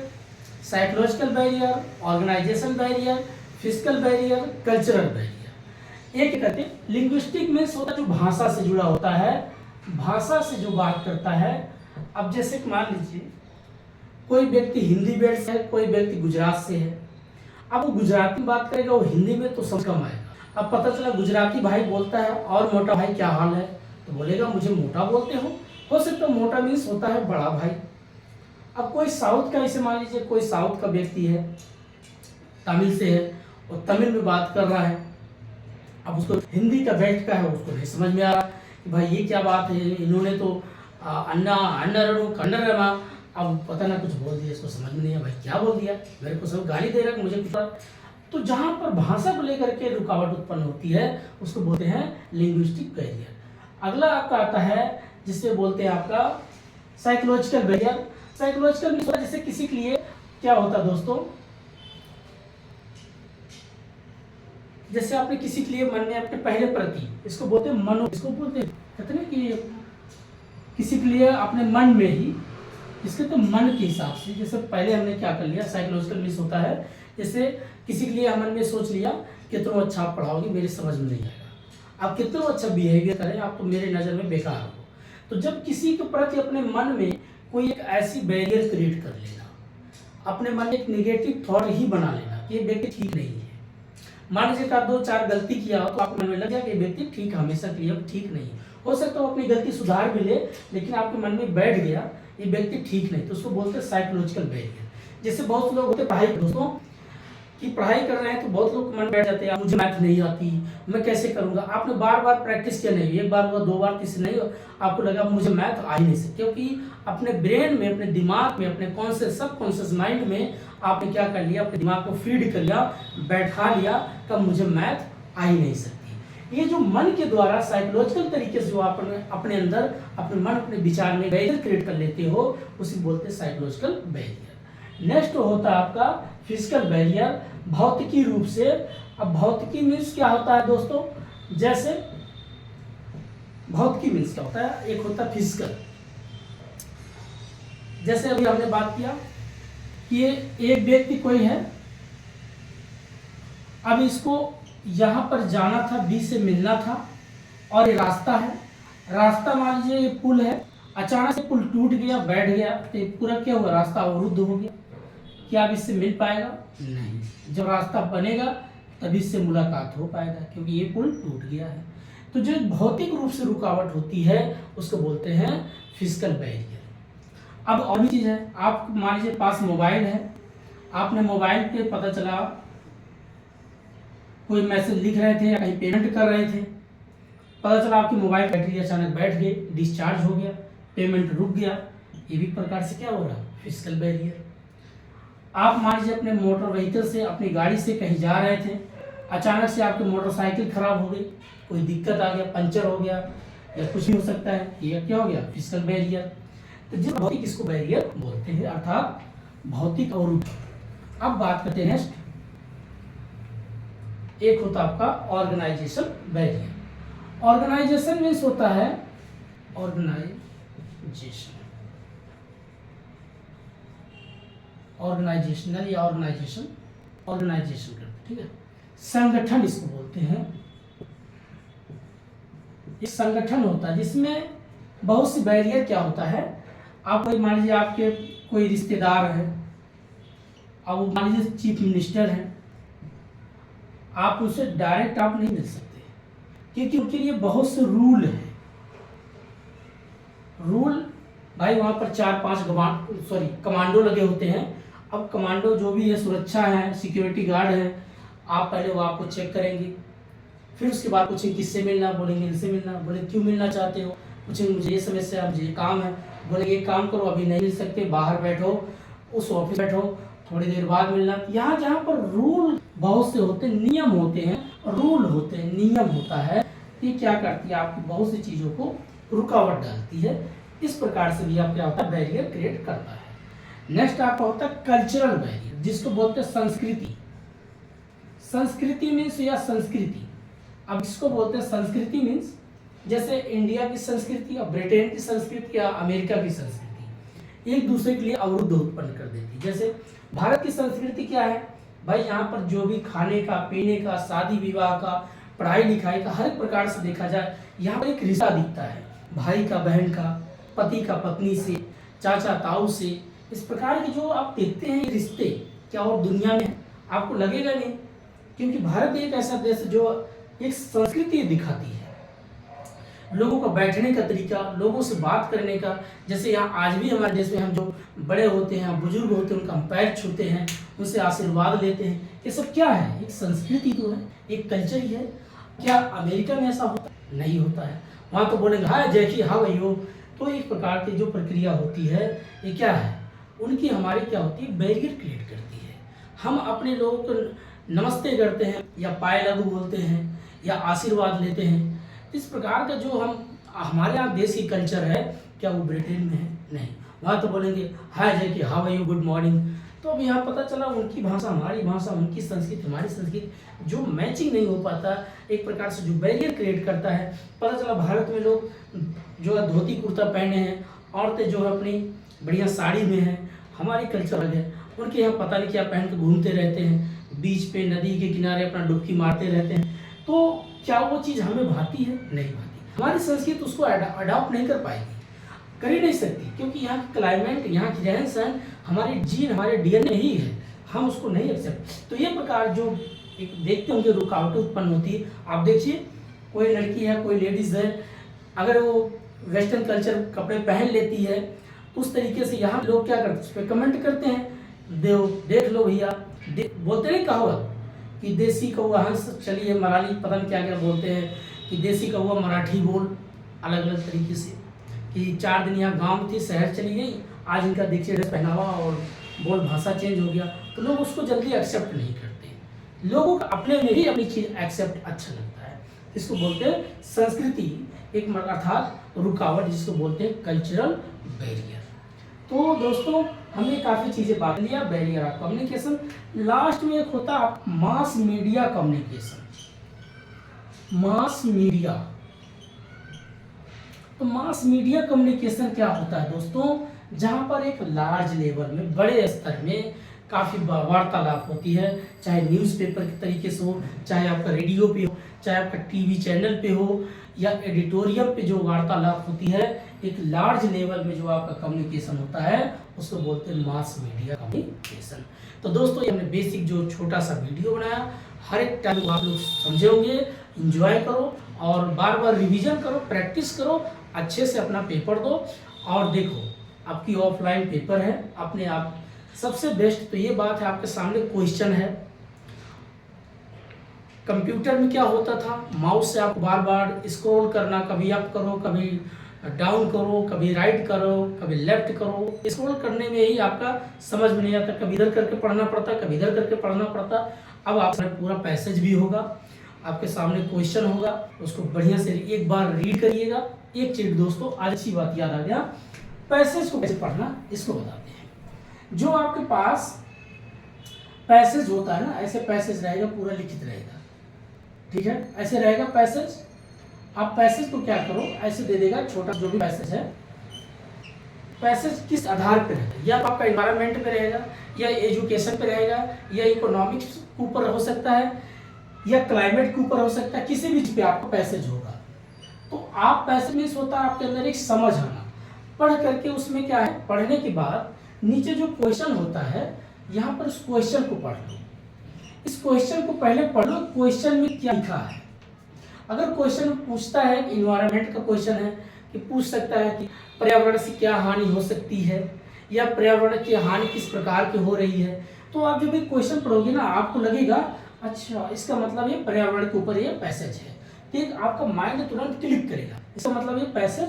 psychological barrier, organisation barrier, physical barrier, cultural barrier. एक करते हैं लिंग्विस्टिक में होता है जो भाषा से जुड़ा होता है, भाषा से जो बात करता है। अब जैसे मान लीजिए कोई व्यक्ति हिंदी बेल्ट से है, कोई व्यक्ति गुजरात से है। अब वो गुजराती बात करेगा, वो हिंदी में तो समझ कम आएगा। अब पता चला गुजराती भाई बोलता है, और मोटा भाई क्या हाल है, तो बोलेगा मुझे मोटा बोलते हो सकता है मोटा मीन्स होता है बड़ा भाई। अब कोई साउथ का, इसे मान लीजिए कोई साउथ का व्यक्ति है, तमिल से है, और तमिल में बात कर रहा है। अब उसको हिंदी का बेल्ट का है, उसको नहीं समझ में आ रहा कि भाई ये क्या बात है, इन्होंने तो अन्ना अन्नरु कन्नरमा, अब पता ना कुछ बोल दिया, इसको समझ में नहीं है, भाई क्या बोल दिया, मेरे को सब गाली दे रहा है, मुझे कुछ। तो जहाँ पर भाषा को लेकर के रुकावट उत्पन्न होती है उसको बोलते हैं लिंग्विस्टिक बैरियर। अगला आपका आता है जिसे बोलते हैं आपका साइकोलॉजिकल बैरियर। साइकोलॉजिकल में जैसे किसी के लिए क्या होता है दोस्तों, जैसे आपने किसी के लिए मन में अपने पहले प्रति, इसको बोलते हैं मनो, इसको बोलते हैं, कहते हैं कि किसी के लिए अपने मन में ही, इसके तो मन के हिसाब से, जैसे पहले हमने क्या कर लिया, साइकोलॉजिकल मिस होता है, जैसे किसी के लिए मन में सोच लिया कितना अच्छा आप पढ़ाओगे, मेरी समझ में नहीं आएगा, आप कितना अच्छा बिहेवियर करें, आप तो मेरे नज़र में बेकार हो। तो जब किसी के प्रति अपने मन में कोई एक ऐसी बैरियर क्रिएट कर लेना, अपने मन में एक निगेटिव थॉट ही बना लेना कि ये व्यक्ति ठीक नहीं है। मान लीजिए आप 2-4 गलती किया हो तो आपको मन में लग गया कि ये व्यक्ति ठीक हमेशा के लिए ठीक नहीं है। हो सकता है अपनी गलती सुधार भी ले, लेकिन आपके मन में बैठ गया ये व्यक्ति ठीक नहीं, तो उसको बोलते हैं साइकोलॉजिकल बैरियर। जैसे बहुत लोग होते हैं पढ़ाई दोस्तों कि पढ़ाई कर रहे हैं तो बहुत लोग मन बैठ जाते हैं, मुझे मैथ नहीं आती, मैं कैसे करूंगा। आपने बार बार प्रैक्टिस किया नहीं, एक बार हुआ, 2 बार, तीसरी नहीं, आपको लगा मुझे मैथ आ ही नहीं सकती, क्योंकि अपने ब्रेन में, अपने दिमाग में, अपने कॉन्शियस सबकॉन्शियस माइंड में आपने क्या कर लिया, अपने दिमाग को फीड कर लिया, बैठा लिया कि मुझे मैथ आ ही नहीं सकती। ये जो मन के द्वारा साइकोलॉजिकल तरीके से जो अपने अंदर अपने मन, अपने विचार में बैरियर क्रिएट कर लेते हो, उसी बोलते हैं साइकोलॉजिकल बैरियर। नेक्स्ट होता है आपका फिजिकल बैरियर, भौतिकी रूप से। अब भौतिकी मीन्स क्या होता है दोस्तों, जैसे भौतिकी मीन्स क्या होता है, एक होता है फिजिकल। जैसे अभी हमने बात किया कि एक व्यक्ति कोई है, अब इसको यहाँ पर जाना था, बी से मिलना था, और ये रास्ता है, रास्ता मान लीजिए ये पुल है, अचानक से पुल टूट गया, बैठ गया, तो ये पूरा क्या हुआ, रास्ता अवरुद्ध हो गया। क्या अब इससे मिल पाएगा? नहीं। जब रास्ता बनेगा तभी इससे मुलाकात हो पाएगा, क्योंकि ये पुल टूट गया है। तो जो भौतिक रूप से रुकावट होती है उसको बोलते हैं फिजिकल बैरियर। अब और भी चीज़ है, आप मान लीजिए पास मोबाइल है, आपने मोबाइल पे पता चला कोई मैसेज लिख रहे थे या कहीं पेमेंट कर रहे थे, पता चला आपकी मोबाइल बैटरी अचानक बैठ गई, डिस्चार्ज हो गया, पेमेंट रुक गया, ये भी प्रकार से क्या हो रहा, फिजिकल बैरियर। आप मान लीजिए अपने मोटर व्हीकल से, अपनी गाड़ी से कहीं जा रहे थे, अचानक से आपकी मोटरसाइकिल खराब हो गई, कोई दिक्कत आ गया, पंचर हो गया या कुछ भी हो सकता है, ये क्या हो गया, फिजिकल बैरियर। तो जिस भौतिक इसको बैरियर बोलते हैं, अर्थात भौतिक अवरुद्ध। अब बात करते हैं नेक्स्ट, एक होता आपका ऑर्गेनाइजेशन बैरियर। ऑर्गेनाइजेशन मीन्स होता है ऑर्गेनाइजेशनल या ऑर्गेनाइजेशन करते, ठीक है। संगठन इसको बोलते हैं। एक संगठन होता है जिसमें बहुत सी बैरियर क्या होता है, आप कोई मान लीजिए आपके कोई रिश्तेदार है, अब वो मान लीजिए चीफ मिनिस्टर है, आप उससे डायरेक्ट आप नहीं मिल सकते, क्योंकि उनके लिए बहुत से रूल है। रूल भाई वहाँ पर 4-5 कमांडो लगे होते हैं। अब कमांडो जो भी है, सुरक्षा है, सिक्योरिटी गार्ड है, आप पहले वो आपको चेक करेंगे, फिर उसके बाद पूछेंगे किससे मिलना, बोलेंगे इनसे मिलना, बोले क्यों मिलना चाहते हो, पूछेंगे मुझे ये समस्या, मुझे ये काम है, बोले एक काम करो अभी नहीं मिल सकते, बाहर बैठो, उस ऑफिस बैठो, थोड़ी देर बाद मिलना। यहाँ जहाँ पर रूल बहुत से होते हैं, नियम होते हैं, रूल होते हैं, नियम होता है, ये क्या करती है, आपकी बहुत सी चीज़ों को रुकावट डालती है। इस प्रकार से भी आप क्या होता है, बैरियर क्रिएट करता है। नेक्स्ट आपका होता है कल्चरल बैरियर, जिसको बोलते हैं संस्कृति। संस्कृति मीन्स या संस्कृति, अब इसको बोलते हैं संस्कृति मीन्स जैसे इंडिया की संस्कृति या ब्रिटेन की संस्कृति या अमेरिका की संस्कृति एक दूसरे के लिए अवरुद्ध उत्पन्न कर देती है। जैसे भारत की संस्कृति क्या है भाई, यहाँ पर जो भी खाने का, पीने का, शादी विवाह का, पढ़ाई लिखाई का, हर एक प्रकार से देखा जाए, यहाँ पर एक रिश्ता दिखता है, भाई का बहन का, पति का पत्नी से, चाचा ताऊ से, इस प्रकार के जो आप देखते हैं ये रिश्ते क्या और दुनिया में आपको लगेगा नहीं, क्योंकि भारत एक ऐसा देश है जो एक संस्कृति दिखाती है। लोगों का बैठने का तरीका, लोगों से बात करने का, जैसे यहाँ आज भी हमारे देश में हम जो बड़े होते हैं, बुजुर्ग होते हैं, उनका हम पैर छूते हैं, उनसे आशीर्वाद लेते हैं, ये सब क्या है, एक संस्कृति तो है, एक कल्चर ही है। क्या अमेरिका में ऐसा होता है? नहीं होता है। वहाँ तो बोलेंगे hi Jackie, how are you. तो एक प्रकार की जो प्रक्रिया होती है, ये क्या है, उनकी हमारी क्या होती है, बैरियर क्रिएट करती है। हम अपने लोगों को नमस्ते करते हैं या पाए लगू बोलते हैं या आशीर्वाद लेते हैं। इस प्रकार का जो हमारे यहाँ देश की कल्चर है, क्या वो ब्रिटेन में है? नहीं। वहाँ तो बोलेंगे hi Jackie, how are you, good morning. तो अब यहाँ पता चला उनकी भाषा हमारी भाषा, उनकी संस्कृति हमारी संस्कृति, जो मैचिंग नहीं हो पाता, एक प्रकार से जो बैरियर क्रिएट करता है। पता चला भारत में लोग जो है धोती कुर्ता पहने हैं, औरतें जो है अपनी बढ़िया साड़ी में हैं, हमारी कल्चर अलग है। उनके यहाँ पता नहीं क्या पहन के घूमते रहते हैं, बीच पे नदी के किनारे अपना डुबकी मारते रहते हैं। तो क्या वो चीज़ हमें भाती है? नहीं भाती। हमारी संस्कृति उसको अडॉप्ट नहीं कर पाएगी, कर ही नहीं सकती, क्योंकि यहाँ की क्लाइमेट, यहाँ की रहन सहन, हमारे जीन, हमारे डीएनए ही है, हम उसको नहीं एक्सेप्ट। तो ये प्रकार जो एक देखते होंगे रुकावटें उत्पन्न होती है। आप देखिए कोई लड़की है, कोई लेडीज़ है, अगर वो वेस्टर्न कल्चर कपड़े पहन लेती है, उस तरीके से यहाँ लोग क्या करते हैं, उस पर कमेंट करते हैं, देख लो भैया, बोलते नहीं कहा कि देसी कौवा हंस चलिए मराठी, पता नहीं क्या क्या बोलते हैं कि देसी कौवा मराठी बोल, अलग अलग तरीके से, कि 4 दिन यहाँ गांव थी, शहर चली गई, आज इनका देखिए ड्रेस पहनावा और बोल भाषा चेंज हो गया। तो लोग उसको जल्दी एक्सेप्ट नहीं करते। लोगों को अपने में ही अपनी चीज़ एक्सेप्ट अच्छा लगता है। इसको बोलते हैं संस्कृति, एक अर्थात रुकावट, जिसको बोलते हैं कल्चरल बैरियर। तो दोस्तों हमने काफ़ी चीज़ें बात लिया, बैरियर ऑफ कम्युनिकेशन। लास्ट में एक होता है mass media communication. Mass media, तो मास मीडिया कम्युनिकेशन क्या होता है दोस्तों, जहां पर एक लार्ज लेवल में, बड़े स्तर में काफ़ी वार्तालाप होती है, चाहे न्यूज़पेपर के तरीके से हो, चाहे आपका रेडियो पे हो, चाहे आपका टीवी चैनल पे हो, या एडिटोरियल पे जो वार्तालाप होती है, एक लार्ज लेवल में जो आपका कम्युनिकेशन होता है उसको बोलते हैं मास मीडिया कम्युनिकेशन। तो दोस्तों ये हमने बेसिक जो छोटा सा वीडियो बनाया, हर एक टाइम को आप लोग समझे होंगे, इंजॉय करो और बार बार रिवीजन करो, प्रैक्टिस करो, अच्छे से अपना पेपर दो। और देखो आपकी ऑफलाइन पेपर है, अपने आप सबसे बेस्ट तो ये बात है आपके सामने क्वेश्चन है। कंप्यूटर में क्या होता था, माउस से आप बार बार स्क्रॉल करना, कभी अप करो, कभी डाउन करो, कभी राइट करो, कभी लेफ्ट करो, स्क्रॉल करने में ही आपका समझ में नहीं आता, कभी इधर करके पढ़ना पड़ता, कभी इधर करके पढ़ना पड़ता। अब आप पूरा पैसेज भी होगा, आपके सामने क्वेश्चन होगा, उसको बढ़िया से एक बार रीड करिएगा। एक चीज दोस्तों आज अच्छी बात याद आ गया, पैसेज को कैसे पढ़ना इसको बताते हैं। जो आपके पास पैसेज होता है ना, ऐसे पैसेज रहेगा, पूरा लिखित रहेगा, ठीक है, ऐसे रहेगा पैसेज। आप पैसेज को क्या करो, ऐसे दे देगा छोटा जो भी पैसेज है। पैसेज किस आधार पे रहेगा, या आपका एनवायरनमेंट पे रहेगा, या एजुकेशन पे रहेगा, या इकोनॉमिक्स के ऊपर हो सकता है, या क्लाइमेट के ऊपर हो सकता है, किसी भी चीज पे आपका पैसेज होगा। तो आप पैसेज में होता है आपके अंदर एक समझ आना, पढ़ करके उसमें क्या है, पढ़ने के बाद नीचे जो क्वेश्चन होता है यहाँ पर उस क्वेश्चन को पढ़ लो। इस क्वेश्चन को पहले पढ़ लो, क्वेश्चन में क्या लिखा है। अगर क्वेश्चन पूछता है कि इन्वायरमेंट का क्वेश्चन है, कि पूछ सकता है कि पर्यावरण से क्या हानि हो सकती है, या पर्यावरण की हानि किस प्रकार की हो रही है, तो आप जब भी क्वेश्चन पढ़ोगे ना आपको लगेगा अच्छा इसका मतलब ये पर्यावरण के ऊपर ये पैसेज है, ठीक, आपका माइंड तुरंत क्लिक करेगा, इसका मतलब ये पैसेज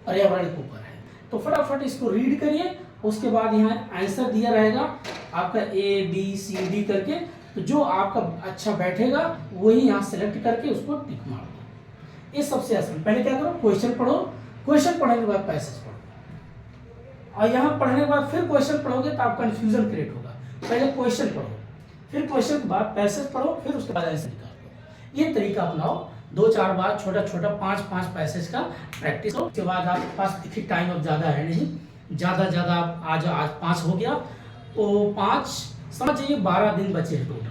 पर्यावरण के ऊपर है। तो फटाफट इसको रीड करिए, उसके बाद यहाँ आंसर दिया रहेगा आपका ABCD करके, तो जो आपका अच्छा बैठेगा वही यहाँ सेलेक्ट करके उसको टिक मार दो। ये सबसे आसान। पहले क्या करो, क्वेश्चन पढ़ो, क्वेश्चन पढ़ने के बाद पैसेज पढ़ो, और यहाँ पढ़ने के बाद फिर क्वेश्चन पढ़ोगे तो आपका कंफ्यूजन क्रिएट होगा। पहले क्वेश्चन पढ़ो, फिर क्वेश्चन के बाद पैसेज पढ़ो, फिर उसके बाद आंसर निकाल दो। ये तरीका अपनाओ, 2-4 बार छोटा छोटा 5-5 पैसेज का प्रैक्टिस करो। उसके बाद आपके पास देखिए टाइम अब ज़्यादा है नहीं, ज़्यादा आज 5 हो गया, तो 5 समझ जाइए 12 दिन बचे हैं टोटल।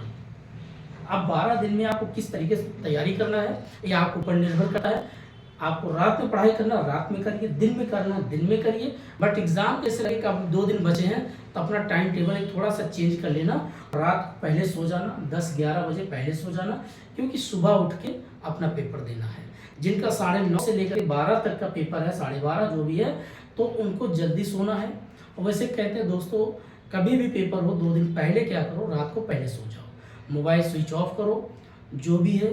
अब 12 दिन में आपको किस तरीके से तैयारी करना है ये आपके ऊपर निर्भर करता है। आपको रात में पढ़ाई करना रात में करिए, दिन में करना दिन में करिए, बट एग्जाम कैसे लगे कि आप 2 दिन बचे हैं तो अपना टाइम टेबल थोड़ा सा चेंज कर लेना। रात पहले सो जाना, 10-11 बजे पहले सो जाना, क्योंकि सुबह उठ के अपना पेपर देना है। जिनका 9:30 से लेकर 12 तक का पेपर है, 12:30 जो भी है, तो उनको जल्दी सोना है। और वैसे कहते हैं दोस्तों कभी भी पेपर हो 2 दिन पहले क्या करो, रात को पहले सो जाओ, मोबाइल स्विच ऑफ करो, जो भी है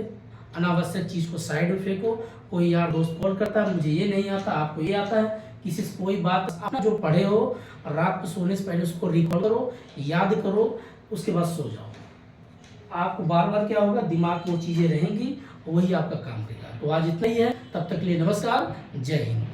अनावश्यक चीज़ को साइड में फेंको। कोई यार दोस्त कॉल करता है मुझे ये नहीं आता, आपको ये आता है, किसी से कोई बात, अपना जो पढ़े हो रात को सोने से पहले उसको रिकॉल करो, याद करो, उसके बाद सो जाओ। आपको बार बार क्या होगा, दिमाग में वो चीज़ें रहेंगी, वही आपका काम करेगा। तो आज इतना ही है, तब तक के लिए नमस्कार, जय हिंद।